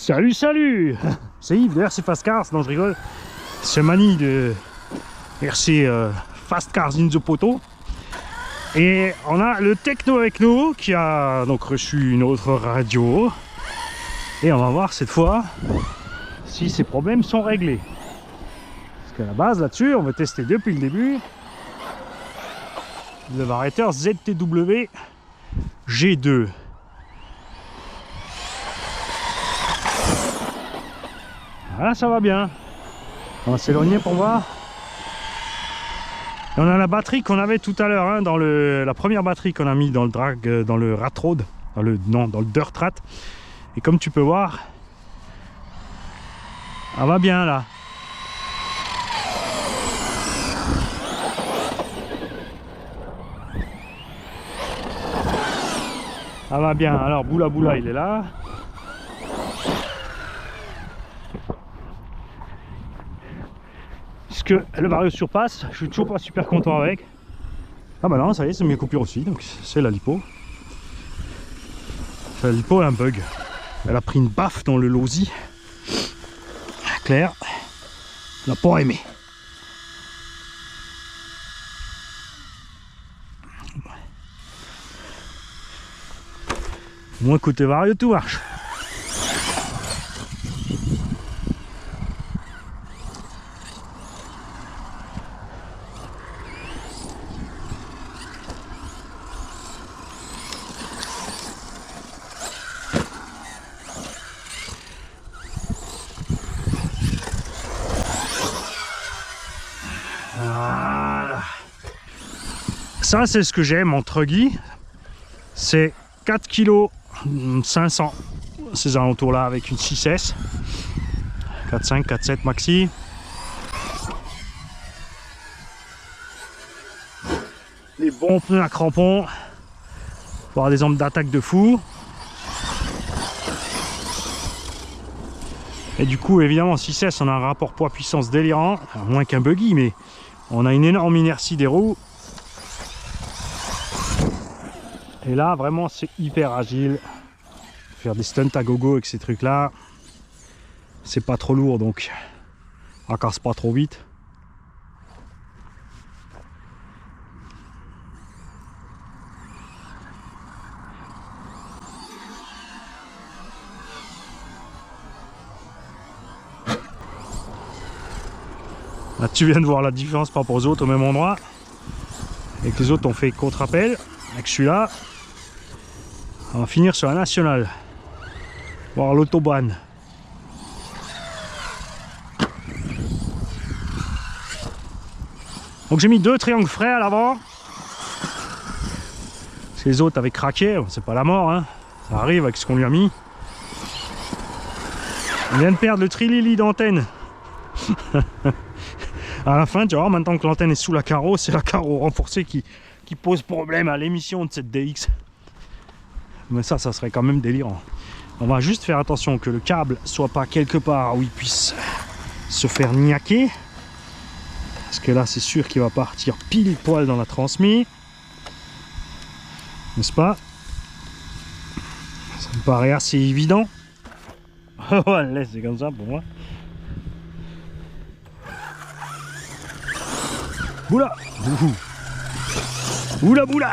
Salut, salut. C'est Yves de RC Fast Cars, non je rigole. C'est Mani de RC Fast Cars in the Poto. Et on a le techno avec nous qui a donc reçu une autre radio. Et on va voir cette fois si ces problèmes sont réglés. Parce qu'à la base là-dessus, on va tester depuis le début le variateur ZTW G2. Voilà, ça va bien. On va s'éloigner pour voir. Et on a la batterie qu'on avait tout à l'heure, hein, dans la première batterie qu'on a mis dans le drag, dans le rat road, dans le dirt rat. Et comme tu peux voir, elle va bien là. Elle va bien. Alors Boula Boula il est là. Parce que le Vario surpasse, je suis toujours pas super content avec. Ah bah non, ça y est, c'est mes coupures aussi, donc c'est la lipo. La lipo a un bug. Elle a pris une baffe dans le losi. Claire n'a pas aimé. Au moins côté Vario, tout marche. Voilà. Ça c'est ce que j'aime en truggy, c'est 4 kg 500 ces alentours là avec une 6S 4.5 4.7 maxi. Les bons pneus à crampons pour avoir des angles d'attaque de fou. Et du coup évidemment 6S on a un rapport poids puissance délirant, enfin, moins qu'un buggy, mais on a une énorme inertie des roues. Et là vraiment c'est hyper agile. Faire des stunts à gogo avec ces trucs là, c'est pas trop lourd donc on casse pas trop vite. Là tu viens de voir la différence par rapport aux autres au même endroit. Et que les autres ont fait contre-appel. Avec celui-là, on va finir sur la nationale. Voir l'autobahn. Donc j'ai mis 2 triangles frais à l'avant. Parce que les autres avaient craqué, c'est pas la mort, hein. Ça arrive avec ce qu'on lui a mis. On vient de perdre le trilili d'antenne. À la fin, tu vois, maintenant que l'antenne est sous la carreau, c'est la carreau renforcée qui pose problème à l'émission de cette DX. Mais ça serait quand même délirant. On va juste faire attention que le câble soit pas quelque part où il puisse se faire niaquer. Parce que là, c'est sûr qu'il va partir pile poil dans la transmise. N'est-ce pas? Ça me paraît assez évident. Ouais, c'est comme ça pour moi. Boula! Boula boula!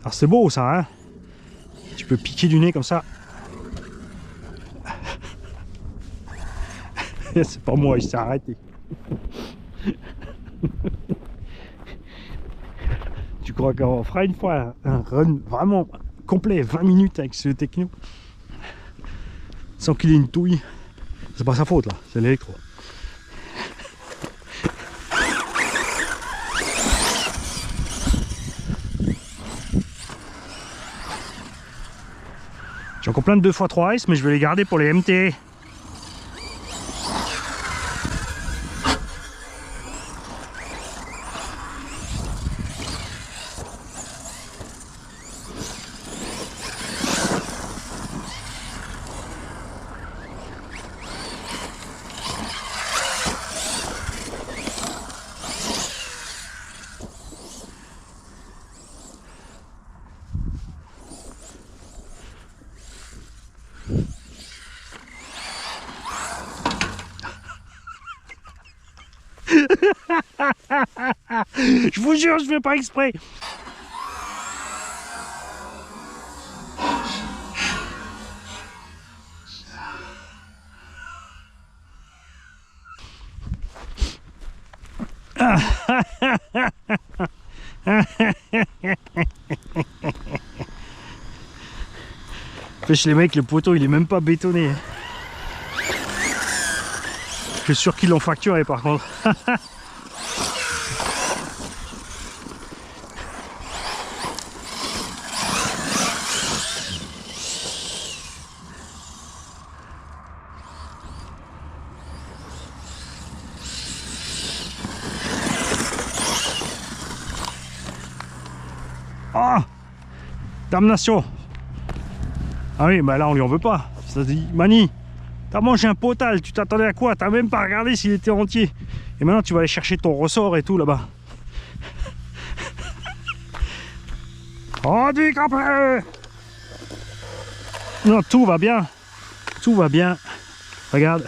Alors c'est beau ça, hein? Tu peux piquer du nez comme ça. C'est pas moi, il s'est arrêté. Tu crois qu'on fera une fois un run vraiment complet, 20 minutes avec ce techno sans qu'il ait une touille? C'est pas sa faute là, c'est l'électro. J'ai encore plein de 2x3S, mais je vais les garder pour les MT. Je vous jure, je fais pas exprès. Pêche les mecs, le poteau il est même pas bétonné. Je suis sûr qu'ils l'ont facturé par contre. Ah, damnation. Ah oui, bah là on lui en veut pas. Ça dit, Mani, t'as mangé un potal, tu t'attendais à quoi? T'as même pas regardé s'il était entier. Et maintenant tu vas aller chercher ton ressort et tout là-bas. Oh, du campé. Non, tout va bien. Tout va bien. Regarde,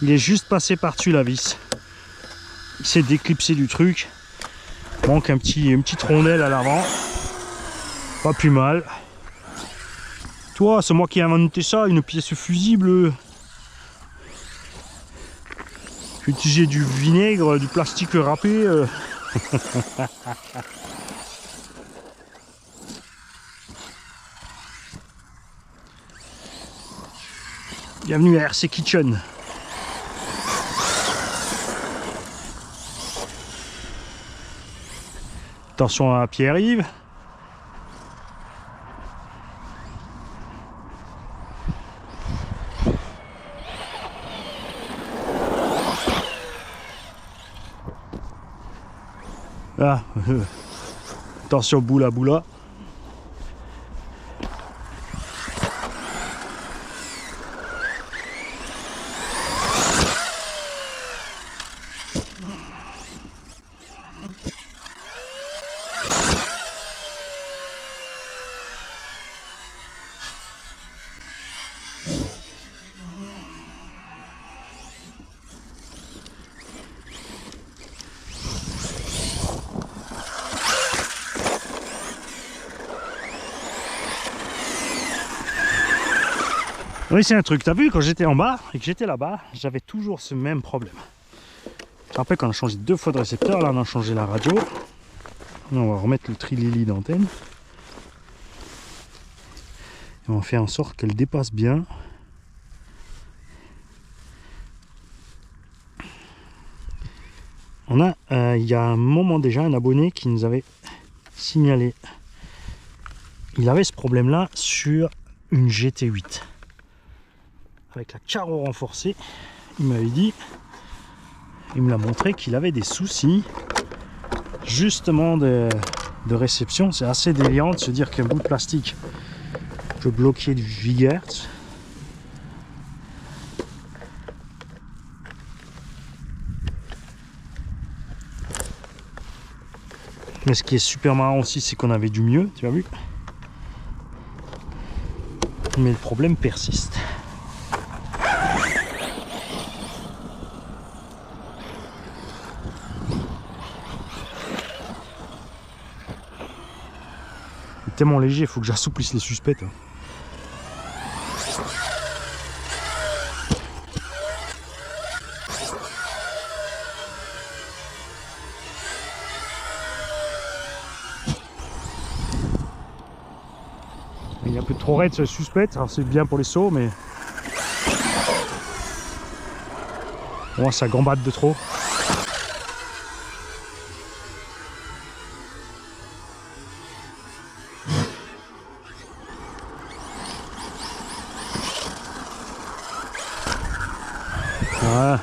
il est juste passé par-dessus la vis. Il s'est déclipsé du truc. Manque une petite rondelle à l'avant. Pas plus mal. Toi, c'est moi qui ai inventé ça, une pièce fusible. J'ai utilisé du vinaigre, du plastique râpé. Bienvenue à RC Kitchen. Attention à Pierre-Yves. Ah, attention boula boula. Oui, c'est un truc, t'as vu, quand j'étais en bas et que j'étais là-bas, j'avais toujours ce même problème. Je rappelle qu'on a changé 2 fois de récepteur, là on a changé la radio. Là, on va remettre le trilili d'antenne. Et on va faire en sorte qu'elle dépasse bien. On a, il y a un moment déjà, un abonné qui nous avait signalé. Il avait ce problème-là sur une GT8. Avec la carreau renforcée, il m'avait dit, il me l'a montré qu'il avait des soucis justement de réception. C'est assez déliant de se dire qu'un bout de plastique peut bloquer du gigahertz. Mais ce qui est super marrant aussi, c'est qu'on avait du mieux, tu as vu. Mais le problème persiste. Tellement léger, il faut que j'assouplisse les suspects. Il y a un peu trop raide sur les suspects, alors c'est bien pour les sauts, mais bon, ça gambade de trop. Voilà.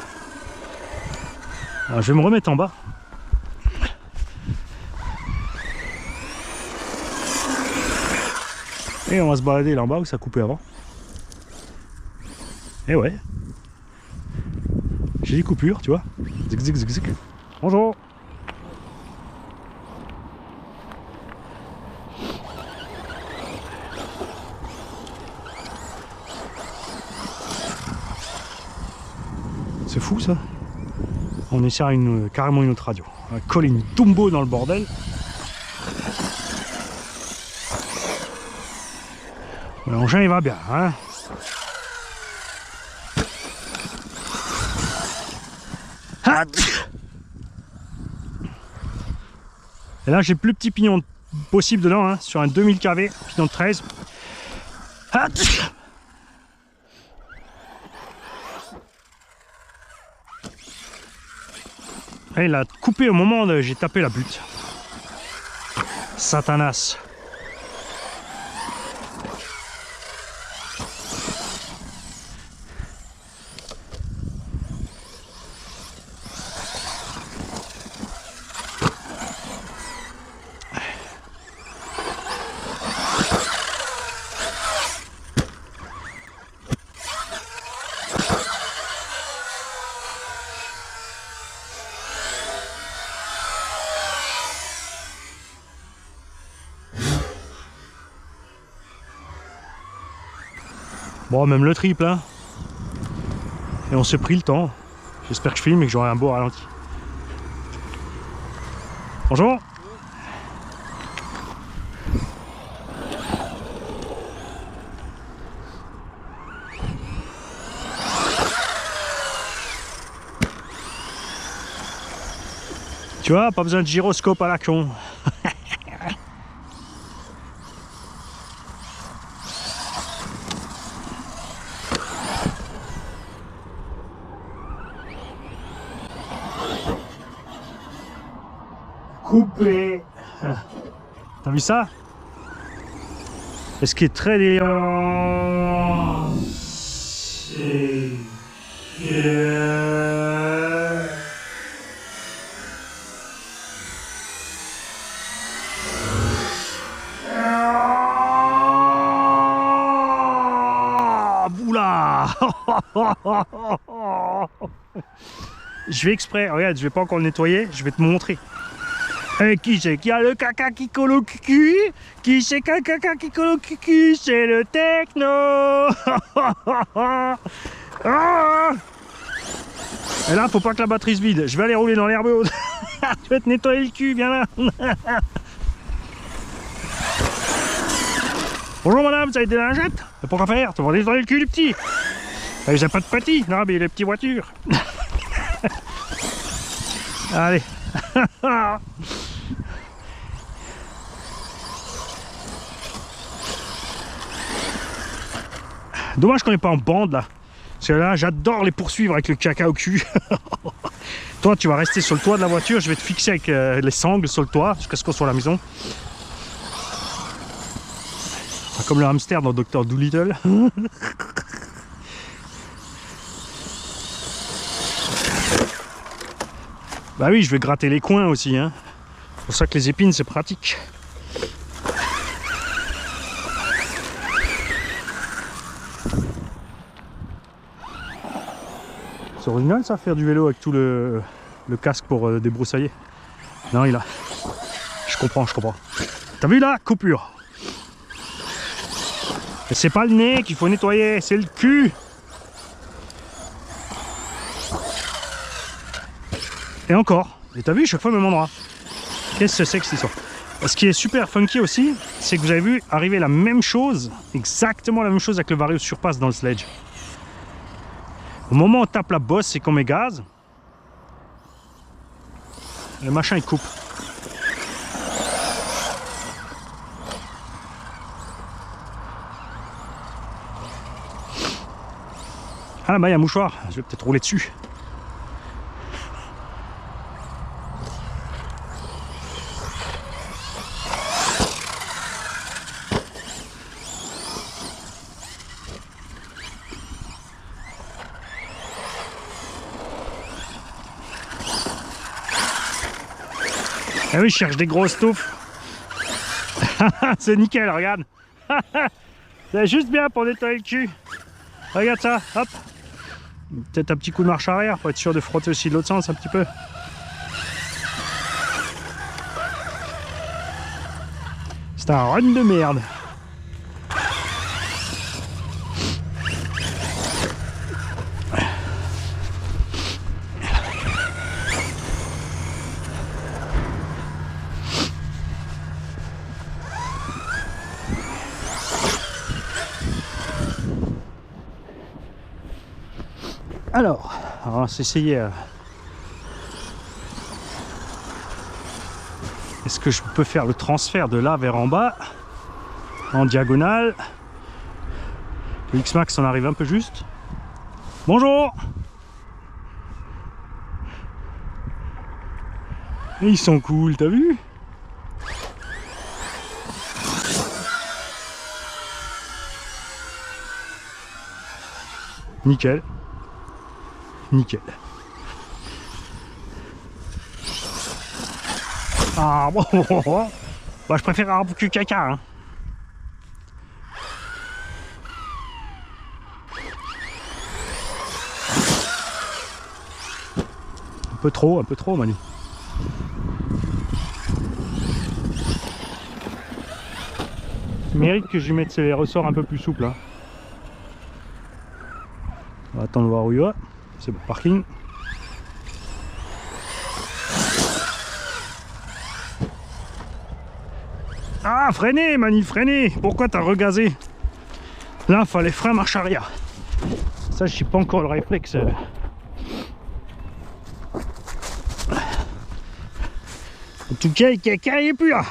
Alors, je vais me remettre en bas. Et on va se balader là en bas où ça coupait avant. Et ouais. J'ai des coupures, tu vois. Zic, zic, zic, zic. Bonjour. C'est fou ça. On est sur carrément une autre radio. On va coller une tombeau dans le bordel. L'engin il va bien, hein. Et là j'ai le plus petit pignon possible dedans, hein, sur un 2000 kV, pignon de 13. Et il a coupé au moment où j'ai tapé la butte. Satanas. Bon, même le triple, hein. Et on s'est pris le temps. J'espère que je filme et que j'aurai un beau ralenti. Bonjour. Tu vois, pas besoin de gyroscope à la con. Coupé. T'as vu ça? Et ce qui est très délirant, c'est Oula. Je vais exprès, regarde, je vais pas encore le nettoyer, je vais te montrer. Et qui c'est qui a le caca qui colle au cul? Qui c'est qui a le caca qui colle au cul? C'est le techno. Et là, faut pas que la batterie se vide. Je vais aller rouler dans l'herbe haute. Je vais te nettoyer le cul, viens là. Bonjour madame, ça a été la lingette? Pourquoi faire? Tu vas nettoyer le cul du petit. J'ai pas de petit. Non, mais les petites voitures. Allez. Dommage qu'on n'est pas en bande là. Parce que là, j'adore les poursuivre avec le caca au cul. Toi, tu vas rester sur le toit de la voiture. Je vais te fixer avec les sangles sur le toit jusqu'à ce qu'on soit à la maison. Comme le hamster dans Dr. Dolittle. Bah oui, je vais gratter les coins aussi, hein. C'est pour ça que les épines, c'est pratique. C'est original ça, faire du vélo avec tout le casque pour débroussailler. Non, il a... Je comprends, je comprends. T'as vu là? Coupure. Et c'est pas le nez qu'il faut nettoyer, c'est le cul. Et encore. Et t'as vu, chaque fois, même endroit. Qu'est-ce que c'est que cette histoire? Ce qui est super funky aussi, c'est que vous avez vu arriver la même chose, exactement la même chose avec le Vario Surpass dans le sledge. Au moment où on tape la bosse, c'est qu'on met gaz. Le machin il coupe. Ah là-bas il y a un mouchoir, je vais peut-être rouler dessus. Ah oui, je cherche des grosses touffes. C'est nickel, regarde. C'est juste bien pour nettoyer le cul. Regarde ça, hop. Peut-être un petit coup de marche arrière pour être sûr de frotter aussi de l'autre sens un petit peu. C'est un run de merde. Alors, on va s'essayer. Est-ce que je peux faire le transfert de là vers en bas, en diagonale? Le X-Max en arrive un peu juste. Bonjour! Et ils sont cool, t'as vu? Nickel. Nickel. Ah bon, bah, je préfère un peu caca. Hein. Un peu trop, Manu. Il mérite que je lui mette les ressorts un peu plus souples. Hein. On va attendre de voir où il va. C'est bon, parking. Ah, freinez, Manu, freinez. Pourquoi t'as regazé? Là, il fallait frein marche arrière. Ça, je sais pas encore le réflexe. En tout cas, quelqu'un n'est plus là.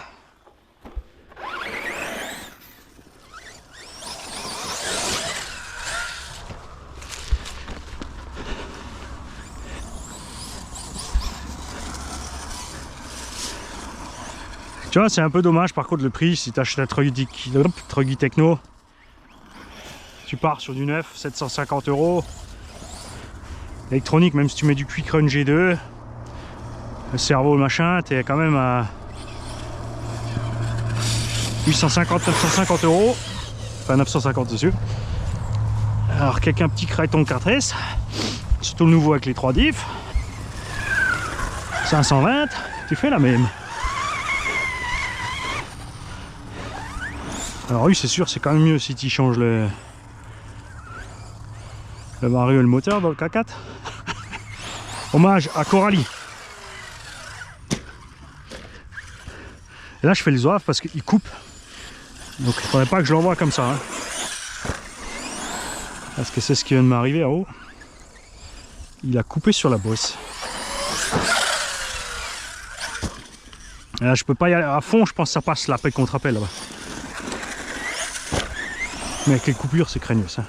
Tu vois, c'est un peu dommage par contre le prix. Si tu achètes un Truggy Techno, tu pars sur du neuf, 750 €. Électronique, même si tu mets du Quick Run G2, le cerveau, le machin, t'es quand même à 850-950 €. Enfin 950 dessus. Alors quelqu'un petit Kraton 4S, surtout le nouveau avec les 3 diffs, 520, tu fais la même. Alors oui, c'est sûr, c'est quand même mieux si tu changes le Mario et le moteur dans le K4. Hommage à Coralie. Et là, je fais les oeufs parce qu'il coupe. Donc il ne faudrait pas que je l'envoie comme ça. Hein. Parce que c'est ce qui vient de m'arriver en haut. Il a coupé sur la bosse. Et là, je peux pas y aller à fond, je pense que ça passe l'appel contre appel là-bas. Mais avec les coupures, c'est craigneux ça.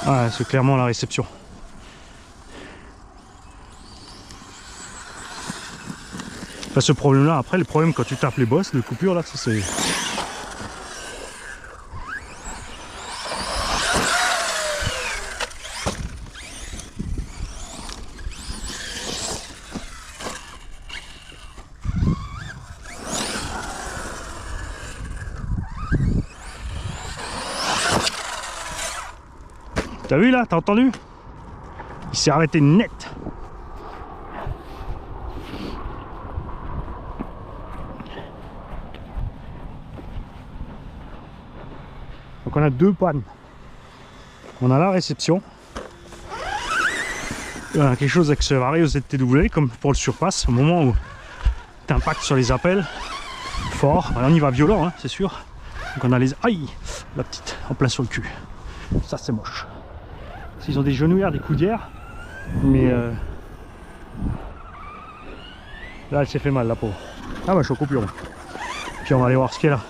Ah, c'est clairement la réception. Enfin, ce problème-là, après, le problème quand tu tapes les bosses, les coupures là, ça c'est. T'as vu là? T'as entendu? Il s'est arrêté net. Donc on a deux pannes. On a la réception. Et on a quelque chose avec ce Vario ZTW comme pour le surpass. Au moment où tu impactes sur les appels fort, on y va violent, hein, c'est sûr. Donc on a les... Aïe! La petite en plein sur le cul. Ça c'est moche. Ils ont des genouillères, des coudières, mais là elle s'est fait mal la pauvre. Ah bah je suis en coupure. Puis on va aller voir ce qu'il y a là.